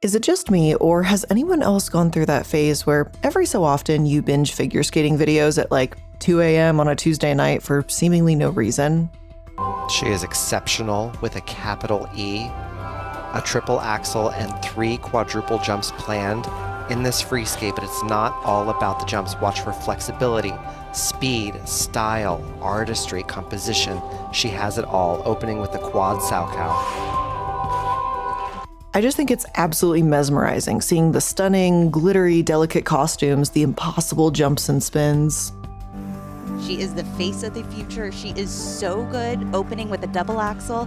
Is it just me, or has anyone else gone through that phase where every so often you binge figure skating videos at like 2 a.m. on a Tuesday night for seemingly no reason? She is exceptional with a capital E, a triple axel, and 3 quadruple jumps planned in this free skate, but it's not all about the jumps. Watch for flexibility, speed, style, artistry, composition. She has it all, opening with the quad Salchow. I just think it's absolutely mesmerizing seeing the stunning, glittery, delicate costumes, the impossible jumps and spins. She is the face of the future. She is so good, opening with a double axel.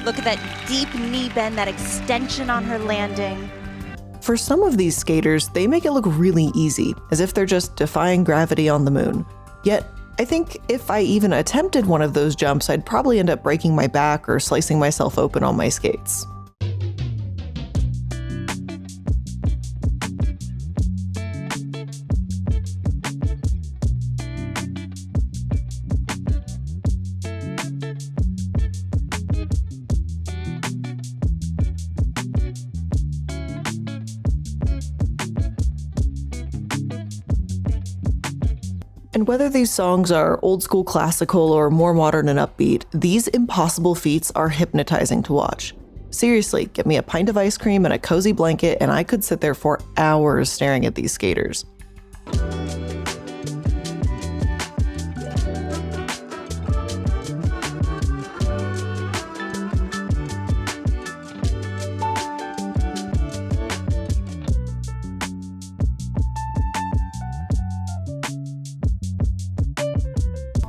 Look at that deep knee bend, that extension on her landing. For some of these skaters, they make it look really easy, as if they're just defying gravity on the moon. Yet, I think if I even attempted one of those jumps, I'd probably end up breaking my back or slicing myself open on my skates. And whether these songs are old school classical or more modern and upbeat, these impossible feats are hypnotizing to watch. Seriously, give me a pint of ice cream and a cozy blanket and I could sit there for hours staring at these skaters.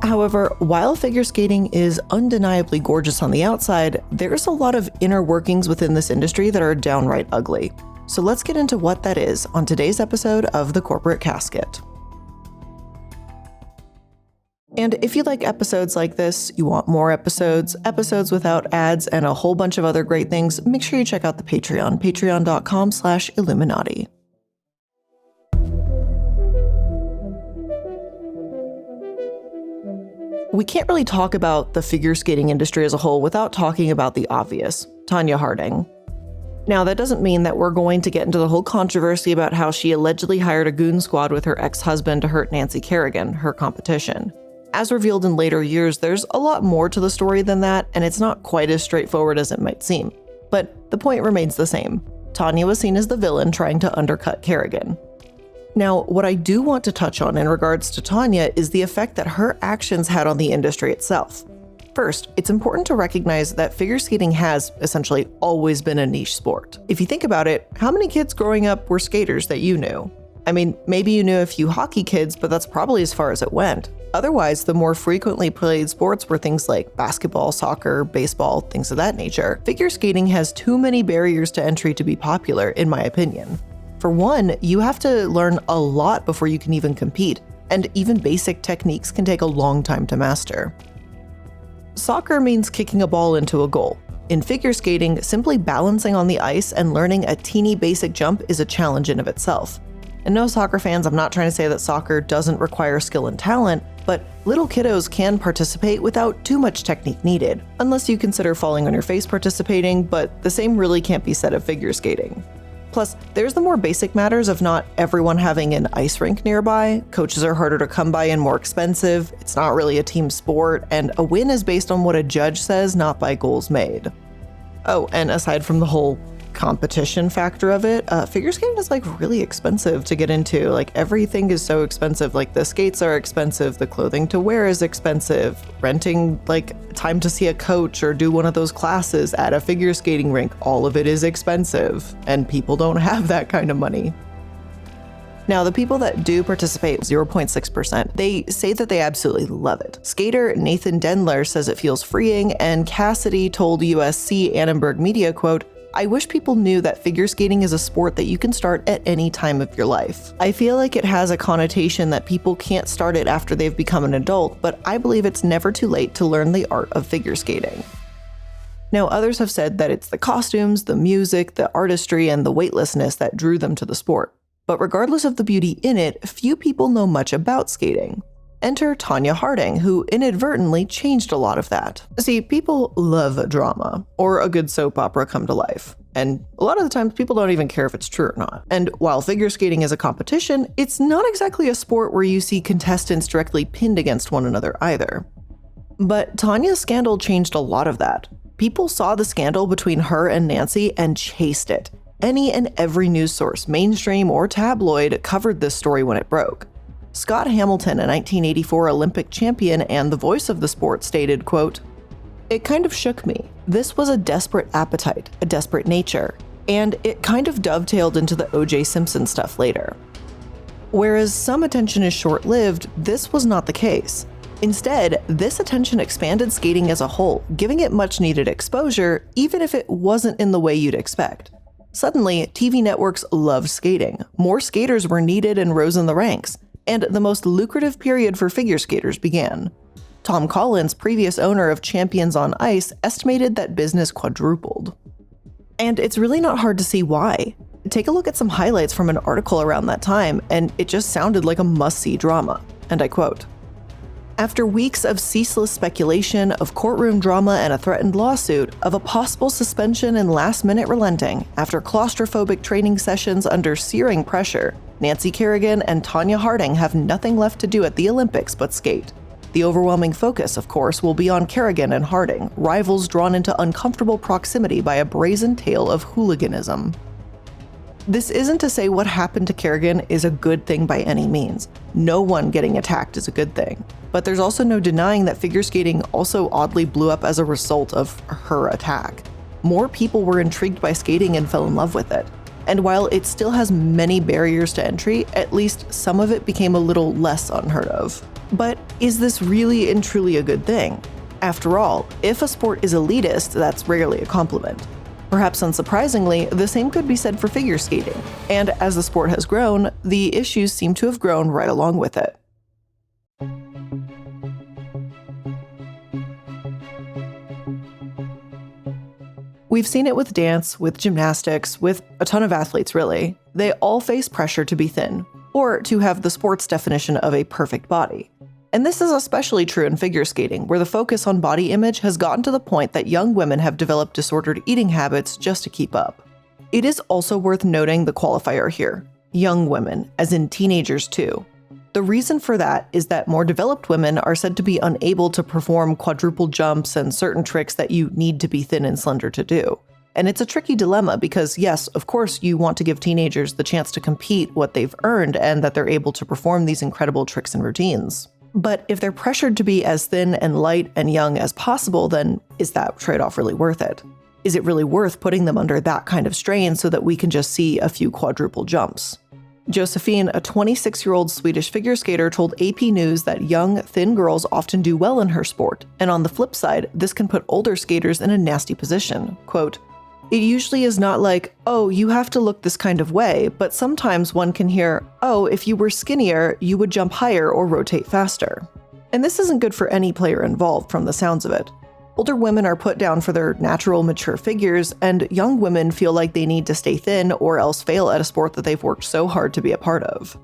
However, while figure skating is undeniably gorgeous on the outside, there's a lot of inner workings within this industry that are downright ugly. So let's get into what that is on today's episode of The Corporate Casket. And if you like episodes like this, you want more episodes without ads, and a whole bunch of other great things, make sure you check out the Patreon, patreon.com/illuminaughtii. We can't really talk about the figure skating industry as a whole without talking about the obvious, Tonya Harding. Now, that doesn't mean that we're going to get into the whole controversy about how she allegedly hired a goon squad with her ex-husband to hurt Nancy Kerrigan, her competition. As revealed in later years, there's a lot more to the story than that, and it's not quite as straightforward as it might seem. But the point remains the same. Tonya was seen as the villain trying to undercut Kerrigan. Now, what I do want to touch on in regards to Tonya is the effect that her actions had on the industry itself. First, it's important to recognize that figure skating has essentially always been a niche sport. If you think about it, how many kids growing up were skaters that you knew? I mean, maybe you knew a few hockey kids, but that's probably as far as it went. Otherwise, the more frequently played sports were things like basketball, soccer, baseball, things of that nature. Figure skating has too many barriers to entry to be popular, in my opinion. For one, you have to learn a lot before you can even compete, and even basic techniques can take a long time to master. Soccer means kicking a ball into a goal. In figure skating, simply balancing on the ice and learning a teeny basic jump is a challenge in of itself. And no, soccer fans, I'm not trying to say that soccer doesn't require skill and talent, but little kiddos can participate without too much technique needed, unless you consider falling on your face participating, but the same really can't be said of figure skating. Plus, there's the more basic matters of not everyone having an ice rink nearby, coaches are harder to come by and more expensive, it's not really a team sport, and a win is based on what a judge says, not by goals made. Oh, and aside from the whole competition factor of it, figure skating is like really expensive to get into. Like everything is so expensive. Like the skates are expensive, the clothing to wear is expensive, renting like time to see a coach or do one of those classes at a figure skating rink, all of it is expensive, and people don't have that kind of money. Now, the people that do participate, 0.6%, they say that they absolutely love it. Skater Nathan Dendler says it feels freeing, and Cassidy told USC Annenberg Media, quote, "I wish people knew that figure skating is a sport that you can start at any time of your life. I feel like it has a connotation that people can't start it after they've become an adult, but I believe it's never too late to learn the art of figure skating." Now, others have said that it's the costumes, the music, the artistry, and the weightlessness that drew them to the sport. But regardless of the beauty in it, few people know much about skating. Enter Tonya Harding, who inadvertently changed a lot of that. See, people love drama, or a good soap opera come to life. And a lot of the times people don't even care if it's true or not. And while figure skating is a competition, it's not exactly a sport where you see contestants directly pinned against one another either. But Tonya's scandal changed a lot of that. People saw the scandal between her and Nancy and chased it. Any and every news source, mainstream or tabloid, covered this story when it broke. Scott Hamilton, a 1984 Olympic champion and the voice of the sport, stated, quote, "It kind of shook me. This was a desperate appetite, a desperate nature, and it kind of dovetailed into the O.J. Simpson stuff later." Whereas some attention is short-lived, this was not the case. Instead, this attention expanded skating as a whole, giving it much-needed exposure, even if it wasn't in the way you'd expect. Suddenly, TV networks loved skating. More skaters were needed and rose in the ranks, and the most lucrative period for figure skaters began. Tom Collins, previous owner of Champions on Ice, estimated that business quadrupled. And it's really not hard to see why. Take a look at some highlights from an article around that time, and it just sounded like a must-see drama. And I quote, "After weeks of ceaseless speculation, of courtroom drama and a threatened lawsuit, of a possible suspension and last-minute relenting, after claustrophobic training sessions under searing pressure, Nancy Kerrigan and Tonya Harding have nothing left to do at the Olympics but skate. The overwhelming focus, of course, will be on Kerrigan and Harding, rivals drawn into uncomfortable proximity by a brazen tale of hooliganism." This isn't to say what happened to Kerrigan is a good thing by any means. No one getting attacked is a good thing. But there's also no denying that figure skating also oddly blew up as a result of her attack. More people were intrigued by skating and fell in love with it. And while it still has many barriers to entry, at least some of it became a little less unheard of. But is this really and truly a good thing? After all, if a sport is elitist, that's rarely a compliment. Perhaps unsurprisingly, the same could be said for figure skating, and as the sport has grown, the issues seem to have grown right along with it. We've seen it with dance, with gymnastics, with a ton of athletes really. They all face pressure to be thin, or to have the sport's definition of a perfect body. And this is especially true in figure skating, where the focus on body image has gotten to the point that young women have developed disordered eating habits just to keep up. It is also worth noting the qualifier here, young women, as in teenagers too. The reason for that is that more developed women are said to be unable to perform quadruple jumps and certain tricks that you need to be thin and slender to do. And it's a tricky dilemma because yes, of course you want to give teenagers the chance to compete what they've earned and that they're able to perform these incredible tricks and routines. But if they're pressured to be as thin and light and young as possible, then is that trade-off really worth it? Is it really worth putting them under that kind of strain so that we can just see a few quadruple jumps? Josephine, a 26-year-old Swedish figure skater, told AP News that young, thin girls often do well in her sport, and on the flip side, this can put older skaters in a nasty position. Quote, "It usually is not like, oh, you have to look this kind of way, but sometimes one can hear, oh, if you were skinnier, you would jump higher or rotate faster." And this isn't good for any player involved from the sounds of it. Older women are put down for their natural, mature figures, and young women feel like they need to stay thin or else fail at a sport that they've worked so hard to be a part of.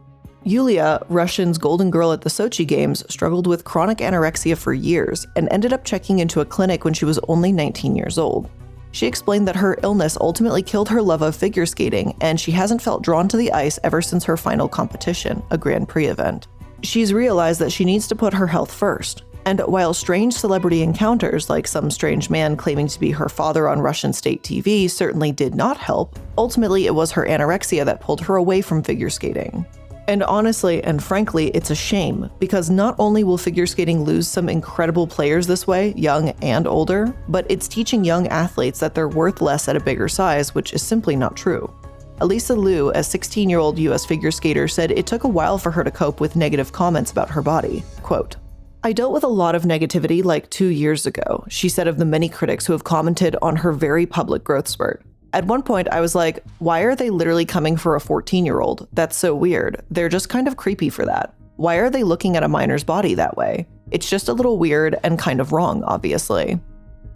Yulia, Russia's golden girl at the Sochi Games, struggled with chronic anorexia for years and ended up checking into a clinic when she was only 19 years old. She explained that her illness ultimately killed her love of figure skating, and she hasn't felt drawn to the ice ever since her final competition, a Grand Prix event. She's realized that she needs to put her health first. And while strange celebrity encounters, like some strange man claiming to be her father on Russian state TV, certainly did not help, ultimately it was her anorexia that pulled her away from figure skating. And honestly and frankly, it's a shame, because not only will figure skating lose some incredible players this way, young and older, but it's teaching young athletes that they're worth less at a bigger size, which is simply not true. Elisa Liu, a 16-year-old US figure skater, said it took a while for her to cope with negative comments about her body. Quote, "I dealt with a lot of negativity like 2 years ago," she said of the many critics who have commented on her very public growth spurt. "At one point, I was like, why are they literally coming for a 14-year-old? That's so weird. They're just kind of creepy for that. Why are they looking at a minor's body that way? It's just a little weird and kind of wrong, obviously."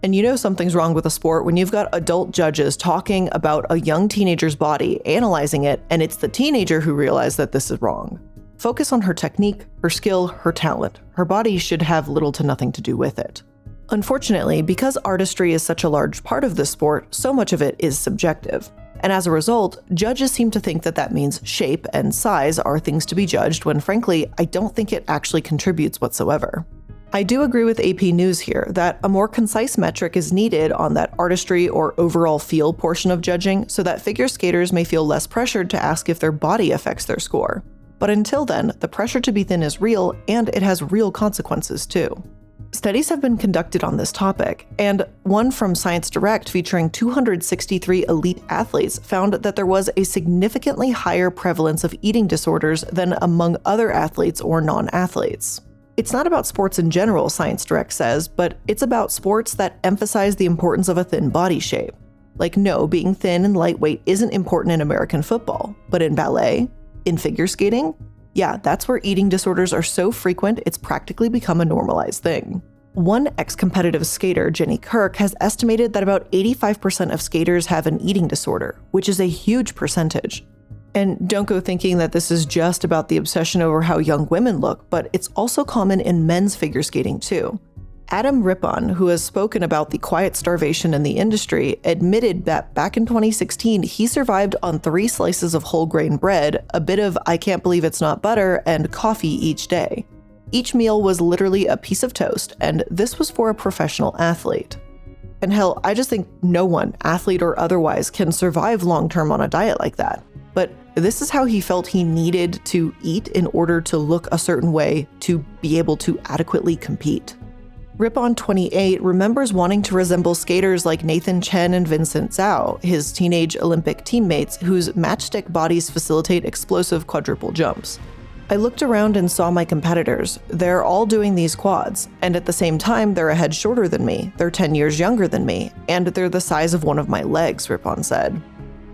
And you know something's wrong with a sport when you've got adult judges talking about a young teenager's body, analyzing it, and it's the teenager who realized that this is wrong. Focus on her technique, her skill, her talent. Her body should have little to nothing to do with it. Unfortunately, because artistry is such a large part of this sport, so much of it is subjective. And as a result, judges seem to think that that means shape and size are things to be judged when frankly, I don't think it actually contributes whatsoever. I do agree with AP News here that a more concise metric is needed on that artistry or overall feel portion of judging so that figure skaters may feel less pressured to ask if their body affects their score. But until then, the pressure to be thin is real and it has real consequences too. Studies have been conducted on this topic, and one from Science Direct featuring 263 elite athletes found that there was a significantly higher prevalence of eating disorders than among other athletes or non-athletes. It's not about sports in general, Science Direct says, but it's about sports that emphasize the importance of a thin body shape. Like, no, being thin and lightweight isn't important in American football, but in ballet, in figure skating, yeah, that's where eating disorders are so frequent it's practically become a normalized thing. One ex-competitive skater, Jenny Kirk, has estimated that about 85% of skaters have an eating disorder, which is a huge percentage. And don't go thinking that this is just about the obsession over how young women look, but it's also common in men's figure skating too. Adam Rippon, who has spoken about the quiet starvation in the industry, admitted that back in 2016, he survived on 3 slices of whole grain bread, a bit of I can't believe it's not butter, and coffee each day. Each meal was literally a piece of toast, and this was for a professional athlete. And hell, I just think no one, athlete or otherwise, can survive long-term on a diet like that. But this is how he felt he needed to eat in order to look a certain way to be able to adequately compete. Rippon, 28, remembers wanting to resemble skaters like Nathan Chen and Vincent Zhao, his teenage Olympic teammates whose matchstick bodies facilitate explosive quadruple jumps. I looked around and saw my competitors. They're all doing these quads, and at the same time, they're a head shorter than me, they're 10 years younger than me, and they're the size of one of my legs, Rippon said.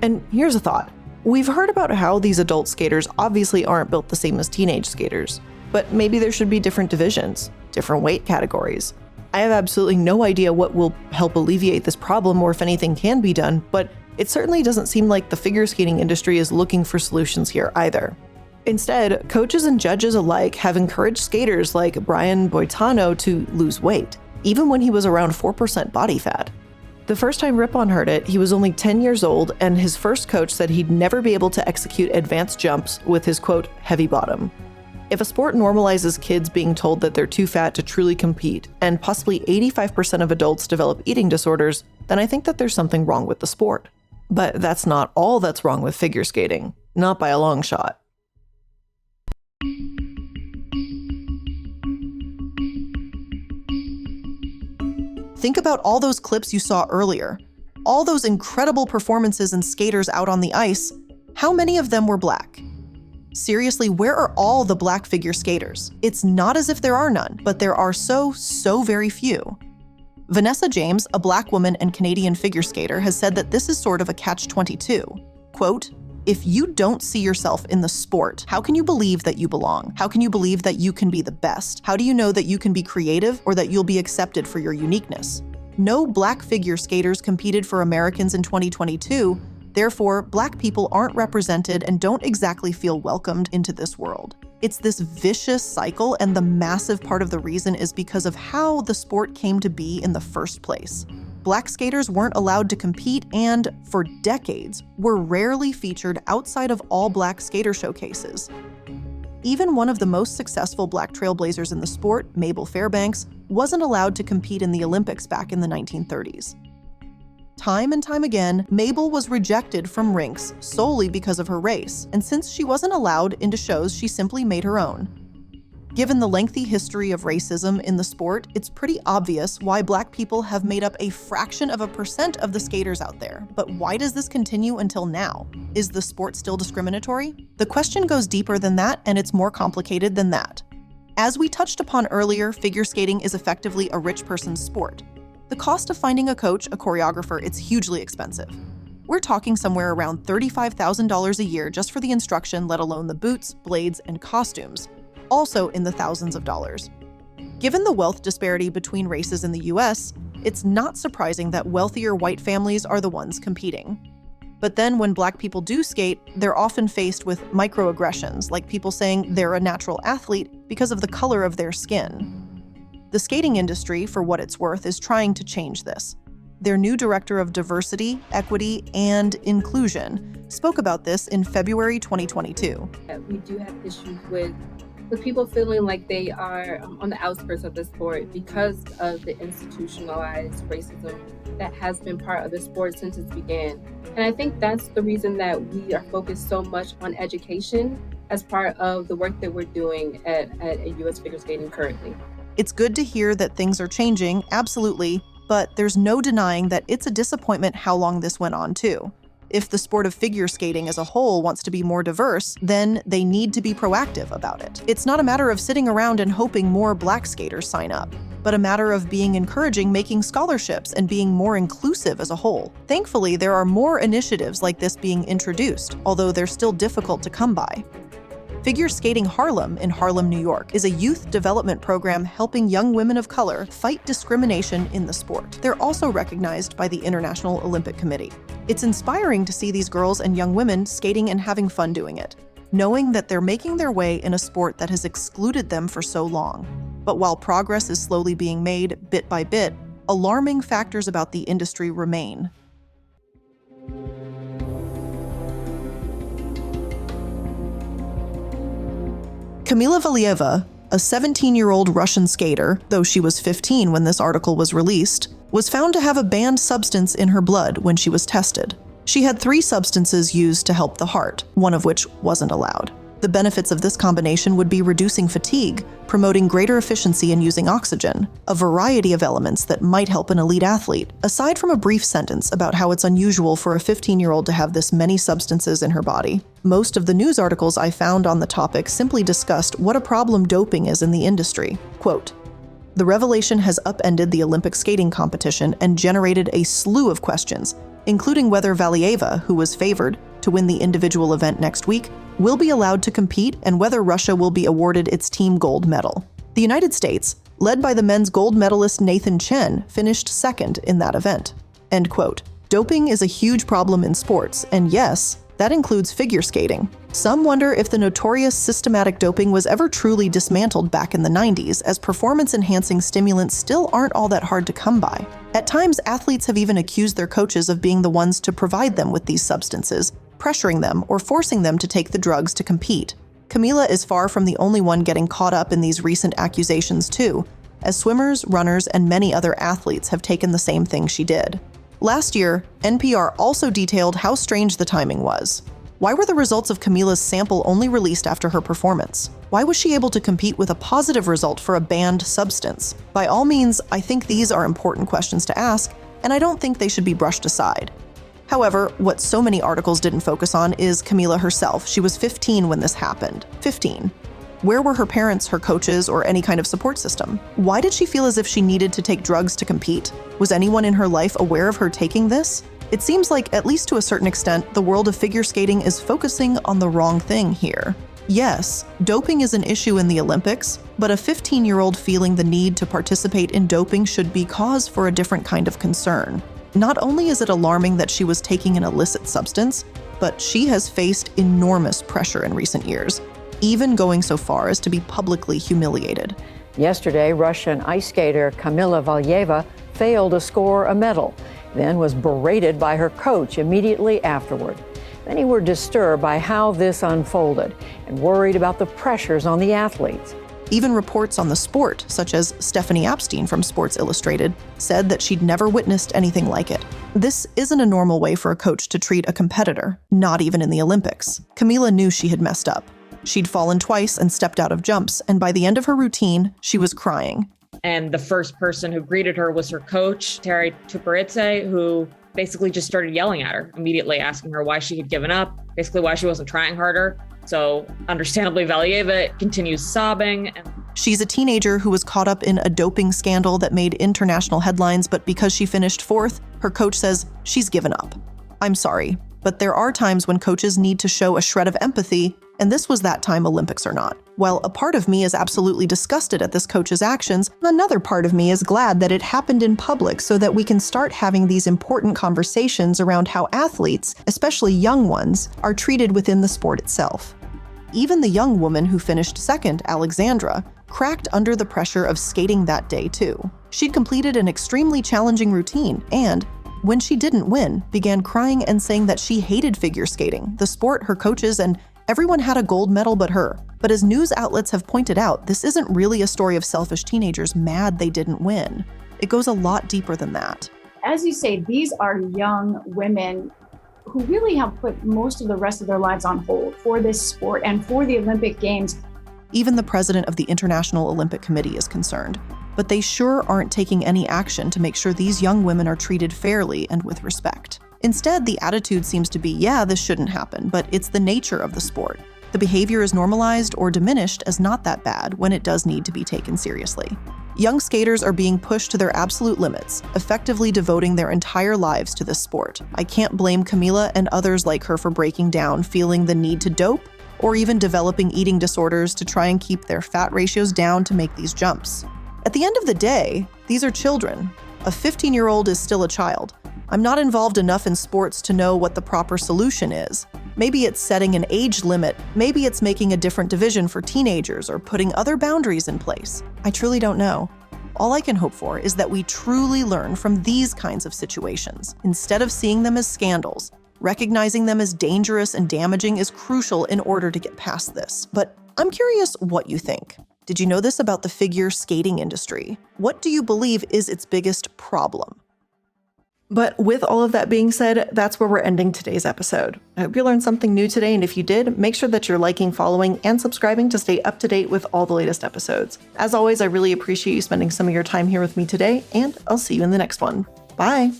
And here's a thought. We've heard about how these adult skaters obviously aren't built the same as teenage skaters, but maybe there should be different divisions, different weight categories. I have absolutely no idea what will help alleviate this problem or if anything can be done, but it certainly doesn't seem like the figure skating industry is looking for solutions here either. Instead, coaches and judges alike have encouraged skaters like Brian Boitano to lose weight, even when he was around 4% body fat. The first time Rippon heard it, he was only 10 years old, and his first coach said he'd never be able to execute advanced jumps with his, quote, heavy bottom. If a sport normalizes kids being told that they're too fat to truly compete, and possibly 85% of adults develop eating disorders, then I think that there's something wrong with the sport. But that's not all that's wrong with figure skating, not by a long shot. Think about all those clips you saw earlier. All those incredible performances and skaters out on the ice. How many of them were black? Seriously, where are all the black figure skaters? It's not as if there are none, but there are so very few. Vanessa James, a black woman and Canadian figure skater, has said that this is sort of a catch-22. Quote, if you don't see yourself in the sport, how can you believe that you belong? How can you believe that you can be the best? How do you know that you can be creative or that you'll be accepted for your uniqueness? No black figure skaters competed for Americans in 2022. Therefore, black people aren't represented and don't exactly feel welcomed into this world. It's this vicious cycle, and the massive part of the reason is because of how the sport came to be in the first place. Black skaters weren't allowed to compete and, for decades, were rarely featured outside of all-black skater showcases. Even one of the most successful black trailblazers in the sport, Mabel Fairbanks, wasn't allowed to compete in the Olympics back in the 1930s. Time and time again, Mabel was rejected from rinks solely because of her race, and since she wasn't allowed into shows, she simply made her own. Given the lengthy history of racism in the sport, it's pretty obvious why black people have made up a fraction of a percent of the skaters out there. But why does this continue until now? Is the sport still discriminatory? The question goes deeper than that, and it's more complicated than that. As we touched upon earlier, figure skating is effectively a rich person's sport. The cost of finding a coach, a choreographer, it's hugely expensive. We're talking somewhere around $35,000 a year just for the instruction, let alone the boots, blades, and costumes, also in the thousands of dollars. Given the wealth disparity between races in the US, it's not surprising that wealthier white families are the ones competing. But then when Black people do skate, they're often faced with microaggressions, like people saying they're a natural athlete because of the color of their skin. The skating industry, for what it's worth, is trying to change this. Their new director of diversity, equity, and inclusion spoke about this in February 2022. We do have issues with people feeling like they are on the outskirts of the sport because of the institutionalized racism that has been part of the sport since it began. And I think that's the reason that we are focused so much on education as part of the work that we're doing at U.S. Figure Skating currently. It's good to hear that things are changing, absolutely, but there's no denying that it's a disappointment how long this went on too. If the sport of figure skating as a whole wants to be more diverse, then they need to be proactive about it. It's not a matter of sitting around and hoping more Black skaters sign up, but a matter of being encouraging making scholarships and being more inclusive as a whole. Thankfully, there are more initiatives like this being introduced, although they're still difficult to come by. Figure Skating Harlem in Harlem, New York, is a youth development program helping young women of color fight discrimination in the sport. They're also recognized by the International Olympic Committee. It's inspiring to see these girls and young women skating and having fun doing it, knowing that they're making their way in a sport that has excluded them for so long. But while progress is slowly being made bit by bit, alarming factors about the industry remain. Kamila Valieva, a 17-year-old Russian skater, though she was 15 when this article was released, was found to have a banned substance in her blood when she was tested. She had 3 substances used to help the heart, one of which wasn't allowed. The benefits of this combination would be reducing fatigue, promoting greater efficiency in using oxygen, a variety of elements that might help an elite athlete, aside from a brief sentence about how it's unusual for a 15-year-old to have this many substances in her body. Most of the news articles I found on the topic simply discussed what a problem doping is in the industry. Quote, "The revelation has upended the Olympic skating competition and generated a slew of questions, including whether Valieva, who was favored to win the individual event next week, will be allowed to compete and whether Russia will be awarded its team gold medal. The United States, led by the men's gold medalist Nathan Chen, finished second in that event." End quote. Doping is a huge problem in sports, and yes, that includes figure skating. Some wonder if the notorious systematic doping was ever truly dismantled back in the 90s, as performance-enhancing stimulants still aren't all that hard to come by. At times, athletes have even accused their coaches of being the ones to provide them with these substances, pressuring them or forcing them to take the drugs to compete. Kamila is far from the only one getting caught up in these recent accusations too, as swimmers, runners, and many other athletes have taken the same thing she did. Last year, NPR also detailed how strange the timing was. Why were the results of Kamila's sample only released after her performance? Why was she able to compete with a positive result for a banned substance? By all means, I think these are important questions to ask, and I don't think they should be brushed aside. However, what so many articles didn't focus on is Kamila herself. She was 15 when this happened. 15. Where were her parents, her coaches, or any kind of support system? Why did she feel as if she needed to take drugs to compete? Was anyone in her life aware of her taking this? It seems like, at least to a certain extent, the world of figure skating is focusing on the wrong thing here. Yes, doping is an issue in the Olympics, but a 15-year-old feeling the need to participate in doping should be cause for a different kind of concern. Not only is it alarming that she was taking an illicit substance, but she has faced enormous pressure in recent years, even going so far as to be publicly humiliated. Yesterday, Russian ice skater Kamila Valieva failed to score a medal, then was berated by her coach immediately afterward. Many were disturbed by how this unfolded and worried about the pressures on the athletes. Even reports on the sport, such as Stephanie Apstein from Sports Illustrated, said that she'd never witnessed anything like it. This isn't a normal way for a coach to treat a competitor, not even in the Olympics. Kamila knew she had messed up. She'd fallen twice and stepped out of jumps, and by the end of her routine, she was crying. And the first person who greeted her was her coach, Terry Tuperitze, who basically just started yelling at her, immediately asking her why she had given up, basically why she wasn't trying harder. So understandably, Valieva continues sobbing. She's a teenager who was caught up in a doping scandal that made international headlines, but because she finished fourth, her coach says she's given up. I'm sorry, but there are times when coaches need to show a shred of empathy, and this was that time, Olympics or not. While a part of me is absolutely disgusted at this coach's actions, another part of me is glad that it happened in public so that we can start having these important conversations around how athletes, especially young ones, are treated within the sport itself. Even the young woman who finished second, Alexandra, cracked under the pressure of skating that day too. She'd completed an extremely challenging routine and, when she didn't win, began crying and saying that she hated figure skating, the sport, her coaches, and everyone had a gold medal but her. But as news outlets have pointed out, this isn't really a story of selfish teenagers mad they didn't win. It goes a lot deeper than that. As you say, these are young women who really have put most of the rest of their lives on hold for this sport and for the Olympic Games. Even the president of the International Olympic Committee is concerned, but they sure aren't taking any action to make sure these young women are treated fairly and with respect. Instead, the attitude seems to be, yeah, this shouldn't happen, but it's the nature of the sport. The behavior is normalized or diminished as not that bad when it does need to be taken seriously. Young skaters are being pushed to their absolute limits, effectively devoting their entire lives to this sport. I can't blame Camila and others like her for breaking down, feeling the need to dope, or even developing eating disorders to try and keep their fat ratios down to make these jumps. At the end of the day, these are children. A 15-year-old is still a child. I'm not involved enough in sports to know what the proper solution is. Maybe it's setting an age limit, maybe it's making a different division for teenagers or putting other boundaries in place. I truly don't know. All I can hope for is that we truly learn from these kinds of situations. Instead of seeing them as scandals, recognizing them as dangerous and damaging is crucial in order to get past this. But I'm curious what you think. Did you know this about the figure skating industry? What do you believe is its biggest problem? But with all of that being said, that's where we're ending today's episode. I hope you learned something new today, and if you did, make sure that you're liking, following, and subscribing to stay up to date with all the latest episodes. As always, I really appreciate you spending some of your time here with me today, and I'll see you in the next one. Bye!